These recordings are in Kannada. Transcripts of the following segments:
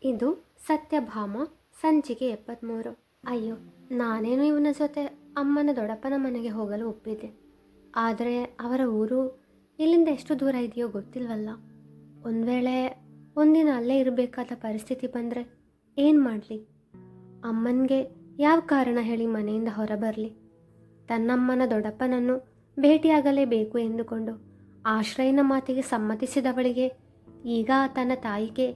ಇದು ಸತ್ಯಭಾಮ ಸಂಚಿಕೆ 73. ಅಯ್ಯೋ, ನಾನೇನು ಇವನ ಜೊತೆ ಅಮ್ಮನ ದೊಡ್ಡಪ್ಪನ ಮನೆಗೆ ಹೋಗಲು ಒಪ್ಪಿದ್ದೆ. ಆದರೆ ಅವರ ಊರು ಇಲ್ಲಿಂದ ಎಷ್ಟು ದೂರ ಇದೆಯೋ ಗೊತ್ತಿಲ್ವಲ್ಲ. ಒಂದು ವೇಳೆ ಒಂದಿನ ಅಲ್ಲೇ ಇರಬೇಕಾದ ಪರಿಸ್ಥಿತಿ ಬಂದರೆ ಏನು ಮಾಡಲಿ? ಅಮ್ಮನಿಗೆ ಯಾವ ಕಾರಣ ಹೇಳಿ ಮನೆಯಿಂದ ಹೊರಬರಲಿ? ತನ್ನಮ್ಮನ ದೊಡ್ಡಪ್ಪನನ್ನು ಭೇಟಿಯಾಗಲೇಬೇಕು ಎಂದುಕೊಂಡು ಆಶ್ರಯನ ಮಾತಿಗೆ ಸಮ್ಮತಿಸಿದವಳಿಗೆ ಈಗ ತನ್ನ ತಾಯಿಗೆ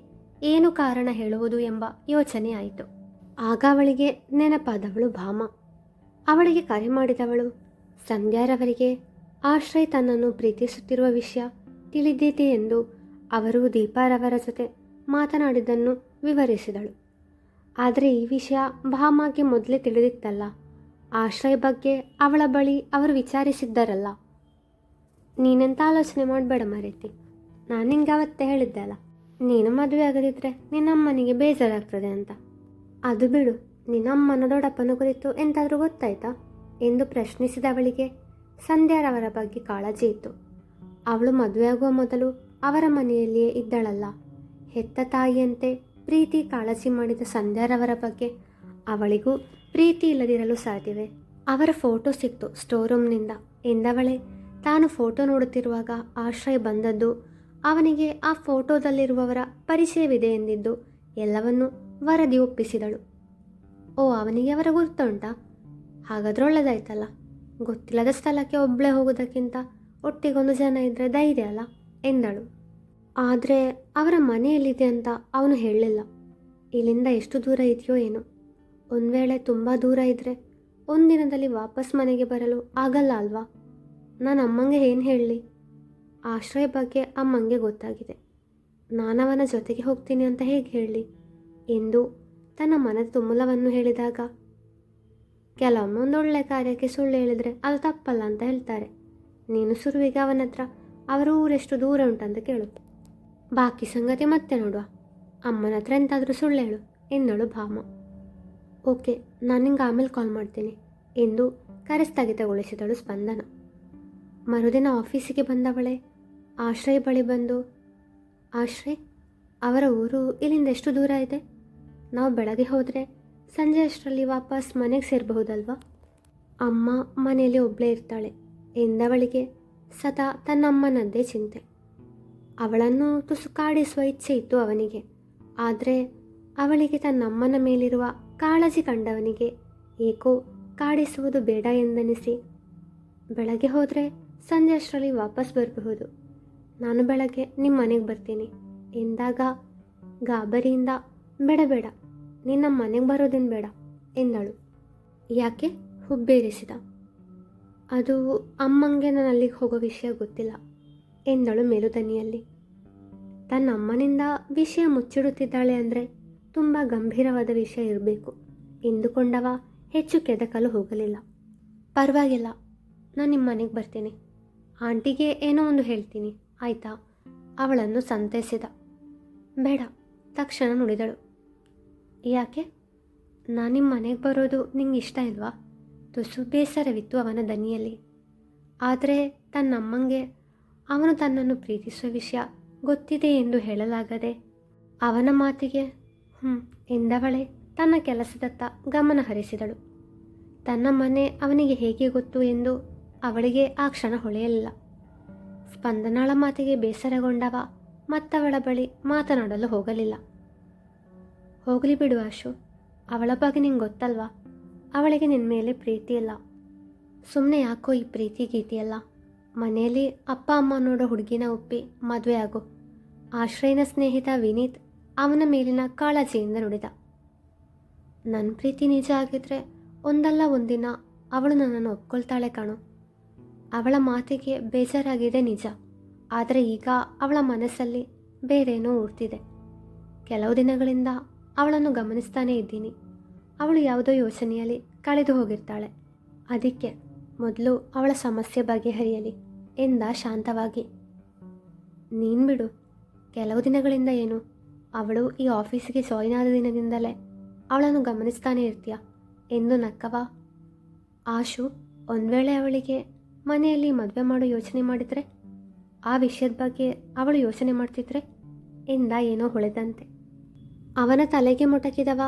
ಏನು ಕಾರಣ ಹೇಳುವುದು ಎಂಬ ಯೋಚನೆ ಆಯಿತು. ಆಗ ಅವಳಿಗೆ ನೆನಪಾದವಳು ಭಾಮ. ಅವಳಿಗೆ ಕರೆ ಮಾಡಿದವಳು ಸಂಧ್ಯಾರವರಿಗೆ ಆಶ್ರಯ್ ತನ್ನನ್ನು ಪ್ರೀತಿಸುತ್ತಿರುವ ವಿಷಯ ತಿಳಿದಿದೆ ಎಂದು ಅವರು ದೀಪಾರವರ ಜೊತೆ ಮಾತನಾಡಿದ್ದನ್ನು ವಿವರಿಸಿದಳು. ಆದರೆ ಈ ವಿಷಯ ಭಾಮಾಗೆ ಮೊದಲೇ ತಿಳಿದಿತ್ತಲ್ಲ. ಆಶ್ರಯ್ ಬಗ್ಗೆ ಅವಳ ಬಳಿ ಅವರು ವಿಚಾರಿಸಿದ್ದರಲ್ಲ. ನೀನೆಂತ ಆಲೋಚನೆ ಮಾಡಬೇಡ ಮರೇತಿ, ನಾನು ನಿಂಗೆ ಅವತ್ತೇ ಹೇಳಿದ್ದೆ ಅಲ್ಲ, ನೀನು ಮದುವೆ ಆಗದಿದ್ದರೆ ನಿನ್ನಮ್ಮನಿಗೆ ಬೇಜಾರಾಗ್ತದೆ ಅಂತ. ಅದು ಬಿಡು, ನಿನ್ನಮ್ಮನ ದೊಡ್ಡಪ್ಪನ ಕುರಿತು ಎಂತಾದರೂ ಗೊತ್ತಾಯ್ತಾ ಎಂದು ಪ್ರಶ್ನಿಸಿದವಳಿಗೆ ಸಂಧ್ಯಾರವರ ಬಗ್ಗೆ ಕಾಳಜಿ ಇತ್ತು. ಅವಳು ಮದುವೆಯಾಗುವ ಮೊದಲು ಅವರ ಮನೆಯಲ್ಲಿಯೇ ಇದ್ದಳಲ್ಲ. ಹೆತ್ತ ತಾಯಿಯಂತೆ ಪ್ರೀತಿ ಕಾಳಜಿ ಮಾಡಿದ ಸಂಧ್ಯಾರವರ ಬಗ್ಗೆ ಅವಳಿಗೂ ಪ್ರೀತಿ ಇಲ್ಲದಿರಲು ಸಾಧ್ಯವೇ? ಅವರ ಫೋಟೋ ಸಿಕ್ತು ಸ್ಟೋರ್ ರೂಮ್ನಿಂದ ಎಂದವಳೆ ತಾನು ಫೋಟೋ ನೋಡುತ್ತಿರುವಾಗ ಆಶ್ರಯ್ ಬಂದದ್ದು, ಅವನಿಗೆ ಆ ಫೋಟೋದಲ್ಲಿರುವವರ ಪರಿಚಯವಿದೆ ಎಂದಿದ್ದು ಎಲ್ಲವನ್ನೂ ವರದಿ ಒಪ್ಪಿಸಿದಳು. ಓ, ಅವನಿಗೆ ಅವರ ಗುರ್ತುಂಟಾ? ಹಾಗಾದ್ರೆ ಒಳ್ಳೆದಾಯ್ತಲ್ಲ. ಗೊತ್ತಿಲ್ಲದ ಸ್ಥಳಕ್ಕೆ ಒಬ್ಬಳೇ ಹೋಗೋದಕ್ಕಿಂತ ಒಟ್ಟಿಗೊಂದು ಜನ ಇದ್ದರೆ ಧೈರ್ಯ ಅಲ್ಲ ಎಂದಳು. ಆದರೆ ಅವರ ಮನೆಯಲ್ಲಿದೆ ಅಂತ ಅವನು ಹೇಳಲಿಲ್ಲ. ಇಲ್ಲಿಂದ ಎಷ್ಟು ದೂರ ಇದೆಯೋ ಏನೋ. ಒಂದು ವೇಳೆ ತುಂಬ ದೂರ ಇದ್ದರೆ ಒಂದಿನದಲ್ಲಿ ವಾಪಸ್ ಮನೆಗೆ ಬರಲು ಆಗಲ್ಲ ಅಲ್ವಾ? ನಾನು ಅಮ್ಮಂಗೆ ಏನು ಹೇಳಲಿ? ಆಶ್ರಯ ಬಗ್ಗೆ ಅಮ್ಮಂಗೆ ಗೊತ್ತಾಗಿದೆ. ನಾನವನ ಜೊತೆಗೆ ಹೋಗ್ತೀನಿ ಅಂತ ಹೇಗೆ ಹೇಳಲಿ ಎಂದು ತನ್ನ ಮನದ ತುಮುಲವನ್ನು ಹೇಳಿದಾಗ, ಕೆಲವೊಮ್ಮೆ ಒಂದು ಒಳ್ಳೆ ಕಾರ್ಯಕ್ಕೆ ಸುಳ್ಳು ಹೇಳಿದರೆ ಅದು ತಪ್ಪಲ್ಲ ಅಂತ ಹೇಳ್ತಾರೆ. ನೀನು ಶುರುವಿಗೆ ಅವನ ಹತ್ರ ಅವರ ಊರೆಷ್ಟು ದೂರ ಉಂಟಂತ ಕೇಳು, ಬಾಕಿ ಸಂಗತಿ ಮತ್ತೆ ನೋಡುವ. ಅಮ್ಮನ ಹತ್ರ ಎಂತಾದರೂ ಸುಳ್ಳು ಹೇಳು ಎಂದಳು ಭಾಮ. ಓಕೆ, ನಾನು ನಿಂಗೆ ಆಮೇಲೆ ಕಾಲ್ ಮಾಡ್ತೀನಿ ಎಂದು ಕರೆ ಸ್ಥಗಿತಗೊಳಿಸಿದಳು ಸ್ಪಂದನ. ಮರುದಿನ ಆಫೀಸಿಗೆ ಬಂದವಳೆ ಆಶ್ರಯ್ ಬಳಿ ಬಂದು, ಆಶ್ರಯ್, ಅವರ ಊರು ಇಲ್ಲಿಂದ ಎಷ್ಟು ದೂರ ಇದೆ? ನಾವು ಬೆಳಗ್ಗೆ ಹೋದರೆ ಸಂಜೆ ಅಷ್ಟರಲ್ಲಿ ವಾಪಸ್ ಮನೆಗೆ ಸೇರಬಹುದಲ್ವಾ? ಅಮ್ಮ ಮನೆಯಲ್ಲಿ ಒಬ್ಬಳೇ ಇರ್ತಾಳೆ ಎಂದವಳಿಗೆ ಸದಾ ತನ್ನಮ್ಮನದ್ದೇ ಚಿಂತೆ. ಅವಳನ್ನು ತುಸು ಕಾಡಿಸುವ ಇಚ್ಛೆ ಇತ್ತು ಅವನಿಗೆ. ಆದರೆ ಅವಳಿಗೆ ತನ್ನಮ್ಮನ ಮೇಲಿರುವ ಕಾಳಜಿ ಕಂಡವನಿಗೆ ಏಕೋ ಕಾಡಿಸುವುದು ಬೇಡ ಎಂದನಿಸಿ, ಬೆಳಗ್ಗೆ ಹೋದರೆ ಸಂಜೆ ಅಷ್ಟರಲ್ಲಿ ವಾಪಸ್ ಬರಬಹುದು, ನಾನು ಬೆಳಗ್ಗೆ ನಿಮ್ಮ ಮನೆಗೆ ಬರ್ತೀನಿ ಎಂದಾಗ ಗಾಬರಿಯಿಂದ, ಬೇಡ ಬೇಡ, ನಿನ್ನ ಮನೆಗೆ ಬರೋದೇನು ಬೇಡ ಎಂದಳು. ಯಾಕೆ? ಹುಬ್ಬೇರಿಸಿದ. ಅದು ಅಮ್ಮಂಗೆ ನಾನು ಅಲ್ಲಿಗೆ ಹೋಗೋ ವಿಷಯ ಗೊತ್ತಿಲ್ಲ ಎಂದಳು ಮೇಲುದನಿಯಲ್ಲಿ. ತನ್ನ ಅಮ್ಮನಿಂದ ವಿಷಯ ಮುಚ್ಚಿಡುತ್ತಿದ್ದಾಳೆ ಅಂದರೆ ತುಂಬ ಗಂಭೀರವಾದ ವಿಷಯ ಇರಬೇಕು ಎಂದುಕೊಂಡವ ಹೆಚ್ಚು ಕೆದಕಲು ಹೋಗಲಿಲ್ಲ. ಪರವಾಗಿಲ್ಲ, ನಾನು ನಿಮ್ಮ ಮನೆಗೆ ಬರ್ತೀನಿ, ಆಂಟಿಗೆ ಏನೋ ಒಂದು ಹೇಳ್ತೀನಿ ಆಯಿತಾ? ಅವಳನ್ನು ಸಂತೈಸಿದ. ಬೇಡ, ತಕ್ಷಣ ನುಡಿದಳು. ಯಾಕೆ? ನಾನು ನಿಮ್ಮ ಮನೆಗೆ ಬರೋದು ನಿಂಗೆ ಇಷ್ಟ ಇಲ್ವಾ? ತುಸು ಬೇಸರವಿತ್ತು ಅವನ ದನಿಯಲ್ಲಿ. ಆದರೆ ತನ್ನಮ್ಮಂಗೆ ಅವನು ತನ್ನನ್ನು ಪ್ರೀತಿಸುವ ವಿಷಯ ಗೊತ್ತಿದೆ ಎಂದು ಹೇಳಲಾಗದೆ ಅವನ ಮಾತಿಗೆ ಎಂದವಳೆ ತನ್ನ ಕೆಲಸದತ್ತ ಗಮನ ಹರಿಸಿದಳು. ತನ್ನ ಮನೆ ಅವನಿಗೆ ಹೇಗೆ ಗೊತ್ತು ಎಂದು ಅವಳಿಗೆ ಆ ಕ್ಷಣ ಹೊಳೆಯಲಿಲ್ಲ. ಸ್ಪಂದನಾಳ ಮಾತಿಗೆ ಬೇಸರಗೊಂಡವ ಮತ್ತವಳ ಬಳಿ ಮಾತನಾಡಲು ಹೋಗಲಿಲ್ಲ. ಹೋಗಲಿ ಬಿಡು ಆಶು, ಅವಳ ಬಗ್ಗೆ ನಿಂಗೆ ಗೊತ್ತಲ್ವಾ? ಅವಳಿಗೆ ನಿನ್ನ ಮೇಲೆ ಪ್ರೀತಿ ಇಲ್ಲ. ಸುಮ್ಮನೆ ಯಾಕೋ ಈ ಪ್ರೀತಿ ಗೀತಿಯಲ್ಲ. ಮನೆಯಲ್ಲಿ ಅಪ್ಪ ಅಮ್ಮ ನೋಡೋ ಹುಡುಗಿನ ಒಪ್ಪಿ ಮದುವೆ ಆಗು. ಆಶ್ರಯನ ಸ್ನೇಹಿತ ವಿನೀತ್ ಅವನ ಮೇಲಿನ ಕಾಳಜಿಯಿಂದ ನುಡಿದ. ನನ್ನ ಪ್ರೀತಿ ನಿಜ ಆಗಿದ್ರೆ ಒಂದಲ್ಲ ಒಂದಿನ ಅವಳು ನನ್ನನ್ನು ಒಪ್ಕೊಳ್ತಾಳೆ ಕಣೋ. ಅವಳ ಮಾತಿಗೆ ಬೇಜಾರಾಗಿದೆ ನಿಜ, ಆದರೆ ಈಗ ಅವಳ ಮನಸ್ಸಲ್ಲಿ ಬೇರೇನೋ ಊರ್ತಿದೆ. ಕೆಲವು ದಿನಗಳಿಂದ ಅವಳನ್ನು ಗಮನಿಸ್ತಾನೇ ಇದ್ದೀನಿ. ಅವಳು ಯಾವುದೋ ಯೋಚನೆಯಲ್ಲಿ ಕಳೆದು ಹೋಗಿರ್ತಾಳೆ. ಅದಕ್ಕೆ ಮೊದಲು ಅವಳ ಸಮಸ್ಯೆ ಬಗೆಹರಿಯಲಿ ಎಂದ ಶಾಂತವಾಗಿ. ನೀನು ಬಿಡು, ಕೆಲವು ದಿನಗಳಿಂದ ಏನು, ಅವಳು ಈ ಆಫೀಸಿಗೆ ಜಾಯಿನ್ ಆದ ದಿನದಿಂದಲೇ ಅವಳನ್ನು ಗಮನಿಸ್ತಾನೇ ಇರ್ತೀಯ ಎಂದು ನಕ್ಕವ. ಆಶು, ಒಂದು ವೇಳೆ ಅವಳಿಗೆ ಮನೆಯಲ್ಲಿ ಮದುವೆ ಮಾಡೋ ಯೋಚನೆ ಮಾಡಿದರೆ, ಆ ವಿಷಯದ ಬಗ್ಗೆ ಅವಳು ಯೋಚನೆ ಮಾಡ್ತಿದ್ರೆ ಎಂದ ಏನೋ ಹೊಳೆದಂತೆ. ಅವನ ತಲೆಗೆ ಮೊಟಕಿದವ.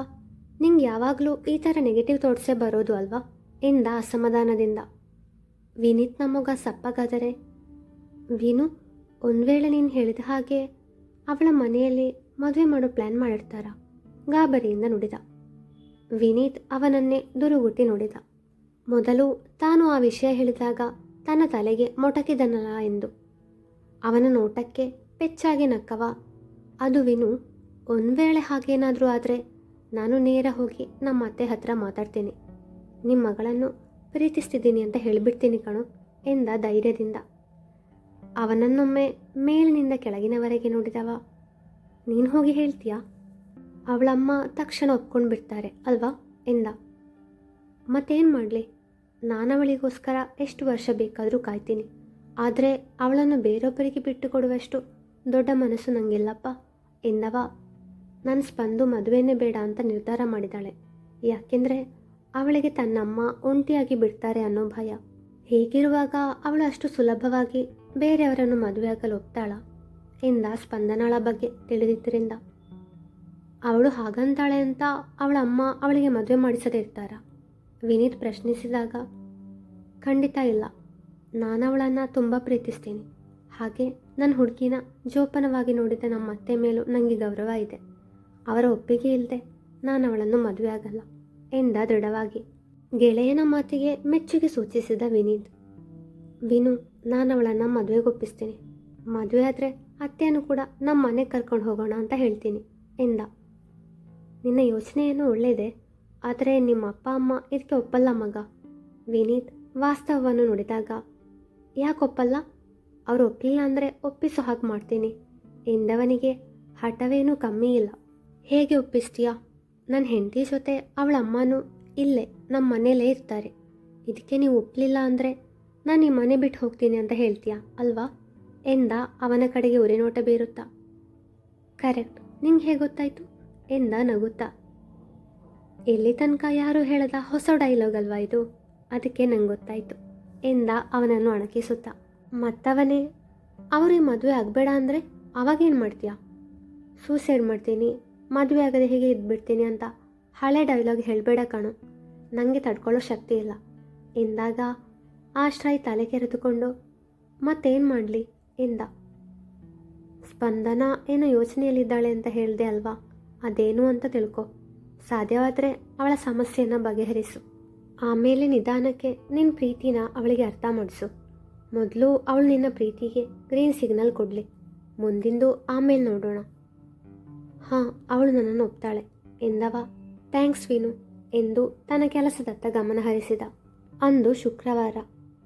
ನಿಂಗೆ ಯಾವಾಗಲೂ ಈ ಥರ ನೆಗೆಟಿವ್ ಥಾಟ್ಸೇ ಬರೋದು ಅಲ್ವಾ ಎಂದ ಅಸಮಾಧಾನದಿಂದ. ವಿನೀತ್ ನಮ್ಮಗ ಸಪ್ಪಗಾದರೆ, ವಿನು, ಒಂದು ವೇಳೆ ನೀನು ಹೇಳಿದ ಹಾಗೆ ಅವಳ ಮನೆಯಲ್ಲಿ ಮದುವೆ ಮಾಡೋ ಪ್ಲ್ಯಾನ್ ಮಾಡಿರ್ತಾರ? ಗಾಬರಿಯಿಂದ ನುಡಿದ. ವಿನೀತ್ ಅವನನ್ನೇ ದುರುಗುಟ್ಟಿ ನೋಡಿದ. ಮೊದಲು ತಾನು ಆ ವಿಷಯ ಹೇಳಿದಾಗ ತನ್ನ ತಲೆಗೆ ಮೊಟಕಿದನಲ್ಲ ಎಂದು. ಅವನ ನೋಟಕ್ಕೆ ಪೆಚ್ಚಾಗಿ ನಕ್ಕವ. ಅದು ವಿನು, ಒಂದು ವೇಳೆ ಹಾಗೇನಾದರೂ ಆದರೆ ನಾನು ನೇರ ಹೋಗಿ ನಮ್ಮ ಅತ್ತೆ ಹತ್ರ ಮಾತಾಡ್ತೀನಿ. ನಿಮ್ಮ ಮಗಳನ್ನು ಪ್ರೀತಿಸ್ತಿದ್ದೀನಿ ಅಂತ ಹೇಳಿಬಿಡ್ತೀನಿ ಕಣೋ ಎಂದ ಧೈರ್ಯದಿಂದ. ಅವನನ್ನೊಮ್ಮೆ ಮೇಲಿನಿಂದ ಕೆಳಗಿನವರೆಗೆ ನೋಡಿದವ. ನೀನು ಹೋಗಿ ಹೇಳ್ತೀಯಾ? ಅವಳಮ್ಮ ತಕ್ಷಣ ಒಪ್ಕೊಂಡು ಬಿಡ್ತಾರೆ ಅಲ್ವಾ ಎಂದ. ಮತ್ತೇನು ಮಾಡಲಿ, ನಾನವಳಿಗೋಸ್ಕರ ಎಷ್ಟು ವರ್ಷ ಬೇಕಾದರೂ ಕಾಯ್ತೀನಿ. ಆದರೆ ಅವಳನ್ನು ಬೇರೊಬ್ಬರಿಗೆ ಬಿಟ್ಟು ಕೊಡುವಷ್ಟು ದೊಡ್ಡ ಮನಸ್ಸು ನನಗಿಲ್ಲಪ್ಪ ಎಂದವ. ನನ್ನ ಸ್ಪಂದು ಮದುವೆನೇ ಬೇಡ ಅಂತ ನಿರ್ಧಾರ ಮಾಡಿದ್ದಾಳೆ. ಯಾಕೆಂದರೆ ಅವಳಿಗೆ ತನ್ನಮ್ಮ ಒಂಟಿಯಾಗಿ ಬಿಡ್ತಾರೆ ಅನ್ನೋ ಭಯ. ಹೀಗಿರುವಾಗ ಅವಳು ಅಷ್ಟು ಸುಲಭವಾಗಿ ಬೇರೆಯವರನ್ನು ಮದುವೆಯಾಗಲು ಒಪ್ತಾಳ ಎಂದ ಸ್ಪಂದನಳ ಬಗ್ಗೆ ತಿಳಿದಿದ್ದರಿಂದ. ಅವಳು ಹಾಗಂತಾಳೆ ಅಂತ ಅವಳ ಅಮ್ಮ ಅವಳಿಗೆ ಮದುವೆ ಮಾಡಿಸದೇ ಇರ್ತಾರ? ವಿನೀತ್ ಪ್ರಶ್ನಿಸಿದಾಗ, ಖಂಡಿತ ಇಲ್ಲ. ನಾನು ಅವಳನ್ನು ತುಂಬ ಪ್ರೀತಿಸ್ತೀನಿ. ಹಾಗೆ ನನ್ನ ಹುಡುಗಿನ ಜೋಪಾನವಾಗಿ ನೋಡಿದ ನಮ್ಮ ಅತ್ತೆ ಮೇಲೂ ನನಗೆ ಗೌರವ ಇದೆ. ಅವರ ಒಪ್ಪಿಗೆ ಇಲ್ಲದೆ ನಾನು ಅವಳನ್ನು ಮದುವೆ ಆಗಲ್ಲ ಎಂದ ದೃಢವಾಗಿ. ಗೆಳೆಯನ ಮಾತಿಗೆ ಮೆಚ್ಚುಗೆ ಸೂಚಿಸಿದ ವಿನೀತ್. ವಿನು, ನಾನು ಅವಳನ್ನು ಮದುವೆಗೊಪ್ಪಿಸ್ತೀನಿ. ಮದುವೆ ಆದರೆ ಅತ್ತೆಯನ್ನು ಕೂಡ ನಮ್ಮ ಮನೆಗೆ ಕರ್ಕೊಂಡು ಹೋಗೋಣ ಅಂತ ಹೇಳ್ತೀನಿ ಎಂದ. ನಿನ್ನ ಯೋಚನೆ ಏನೋ ಒಳ್ಳೆಯದೇ, ಆದರೆ ನಿಮ್ಮ ಅಪ್ಪ ಅಮ್ಮ ಇದಕ್ಕೆ ಒಪ್ಪಲ್ಲ ಮಗ. ವಿನೀತ್ ವಾಸ್ತವವನ್ನು ನುಡಿದಾಗ, ಯಾಕೆ ಒಪ್ಪಲ್ಲ? ಅವರು ಒಪ್ಪಲಿಲ್ಲ ಅಂದರೆ ಒಪ್ಪಿಸೋ ಹಾಗೆ ಮಾಡ್ತೀನಿ ಎಂದವನಿಗೆ ಹಠವೇನೂ ಕಮ್ಮಿ ಇಲ್ಲ. ಹೇಗೆ ಒಪ್ಪಿಸ್ತೀಯಾ? ನನ್ನ ಹೆಂಡತಿ ಜೊತೆ ಅವಳ ಅಮ್ಮನೂ ಇಲ್ಲೇ ನಮ್ಮ ಮನೇಲೇ ಇರ್ತಾರೆ. ಇದಕ್ಕೆ ನೀವು ಒಪ್ಪಲಿಲ್ಲ ಅಂದರೆ ನಾನು ಈ ಮನೆ ಬಿಟ್ಟು ಹೋಗ್ತೀನಿ ಅಂತ ಹೇಳ್ತೀಯಾ ಅಲ್ವಾ ಎಂದ ಅವನ ಕಡೆಗೆ ಉರಿನೋಟ ಬೀರುತ್ತಾ. ಕರೆಕ್ಟ್, ನಿಂಗೆ ಹೇಗೆ ಗೊತ್ತಾಯಿತು ಎಂದ ನಗುತ್ತಾ. ಇಲ್ಲಿ ತನಕ ಯಾರೂ ಹೇಳದ ಹೊಸ ಡೈಲಾಗ್ ಅಲ್ವಾ ಇದು, ಅದಕ್ಕೆ ನಂಗೆ ಗೊತ್ತಾಯಿತು ಎಂದ ಅವನನ್ನು ಅಣಕಿಸುತ್ತಾ. ಮತ್ತವನೇ, ಅವ್ರಿಗೆ ಮದುವೆ ಆಗಬೇಡ ಅಂದರೆ ಅವಾಗೇನು ಮಾಡ್ತೀಯಾ? ಸೂಸೈಡ್ ಮಾಡ್ತೀನಿ, ಮದುವೆ ಆಗದೆ ಹೇಗೆ ಇದ್ಬಿಡ್ತೀನಿ ಅಂತ ಹಳೆ ಡೈಲಾಗ್ ಹೇಳಬೇಡ ಕಣೋ, ನನಗೆ ತಡ್ಕೊಳ್ಳೋ ಶಕ್ತಿ ಇಲ್ಲ ಎಂದಾಗ ಆಶ್ರಯ್ ತಲೆ ಕೆರೆದುಕೊಂಡು, ಮತ್ತೇನು ಮಾಡಲಿ ಎಂದ. ಸ್ಪಂದನ ಏನೋ ಯೋಚನೆಯಲ್ಲಿದ್ದಾಳೆ ಅಂತ ಹೇಳಿದೆ ಅಲ್ವಾ, ಅದೇನು ಅಂತ ತಿಳ್ಕೊ. ಸಾಧ್ಯವಾದರೆ ಅವಳ ಸಮಸ್ಯೆಯನ್ನು ಬಗೆಹರಿಸು. ಆಮೇಲೆ ನಿಧಾನಕ್ಕೆ ನಿನ್ನ ಪ್ರೀತಿನ ಅವಳಿಗೆ ಅರ್ಥ ಮಾಡಿಸು. ಮೊದಲು ಅವಳು ನಿನ್ನ ಪ್ರೀತಿಗೆ ಗ್ರೀನ್ ಸಿಗ್ನಲ್ ಕೊಡಲಿ, ಮುಂದಿಂದು ಆಮೇಲೆ ನೋಡೋಣ. ಹಾಂ, ಅವಳು ನನ್ನನ್ನು ಒಪ್ತಾಳೆ ಎಂದವ. ಥ್ಯಾಂಕ್ಸ್ ವಿನು ಎಂದು ತನ್ನ ಕೆಲಸದತ್ತ ಗಮನ ಹರಿಸಿದ. ಅಂದು ಶುಕ್ರವಾರ.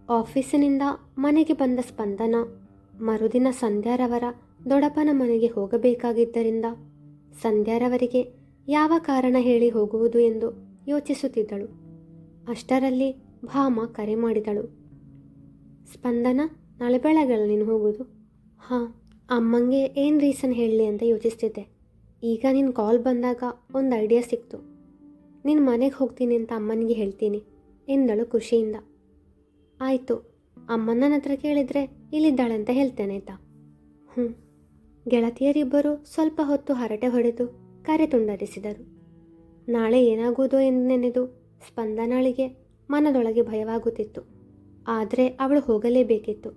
ಆಫೀಸಿನಿಂದ ಮನೆಗೆ ಬಂದ ಸ್ಪಂದನ ಮರುದಿನ ಸಂಧ್ಯಾರವರ ದೊಡ್ಡಪ್ಪನ ಮನೆಗೆ ಹೋಗಬೇಕಾಗಿದ್ದರಿಂದ ಸಂಧ್ಯಾರವರಿಗೆ ಯಾವ ಕಾರಣ ಹೇಳಿ ಹೋಗುವುದು ಎಂದು ಯೋಚಿಸುತ್ತಿದ್ದಳು. ಅಷ್ಟರಲ್ಲಿ ಭಾಮ ಕರೆ ಮಾಡಿದಳು. ಸ್ಪಂದನ, ನಾಳೆ ಬೆಳಗ್ಗೆ ನೀನು ಹೋಗೋದು? ಹಾಂ, ಅಮ್ಮಂಗೆ ಏನು ರೀಸನ್ ಹೇಳಲಿ ಅಂತ ಯೋಚಿಸ್ತಿದ್ದೆ. ಈಗ ನಿನ್ನ ಕಾಲ್ ಬಂದಾಗ ಒಂದು ಐಡಿಯಾ ಸಿಕ್ತು. ನಿನ್ನ ಮನೆಗೆ ಹೋಗ್ತೀನಿ ಅಂತ ಅಮ್ಮನಿಗೆ ಹೇಳ್ತೀನಿ ಎಂದಳು ಖುಷಿಯಿಂದ. ಆಯಿತು, ಅಮ್ಮನ ಹತ್ರ ಕೇಳಿದರೆ ಇಲ್ಲಿದ್ದಾಳೆ ಅಂತ ಹೇಳ್ತೇನೆ ಆಯಿತಾ? ಗೆಳತಿಯರಿಬ್ಬರು ಸ್ವಲ್ಪ ಹೊತ್ತು ಹರಟೆ ಹೊಡೆದು ಕರೆ ತುಂಡರಿಸಿದರು. ನಾಳೆ ಏನಾಗುವುದೋ ಎಂದು ನೆನೆದು ಸ್ಪಂದನಳಿಗೆ ಮನದೊಳಗೆ ಭಯವಾಗುತ್ತಿತ್ತು. ಆದರೆ ಅವಳು ಹೋಗಲೇಬೇಕಿತ್ತು.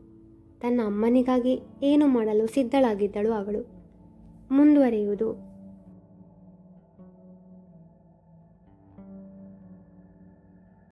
ತನ್ನ ಅಮ್ಮನಿಗಾಗಿ ಏನು ಮಾಡಲು ಸಿದ್ಧಳಾಗಿದ್ದಳು ಅವಳು. ಮುಂದುವರಿಯುವುದು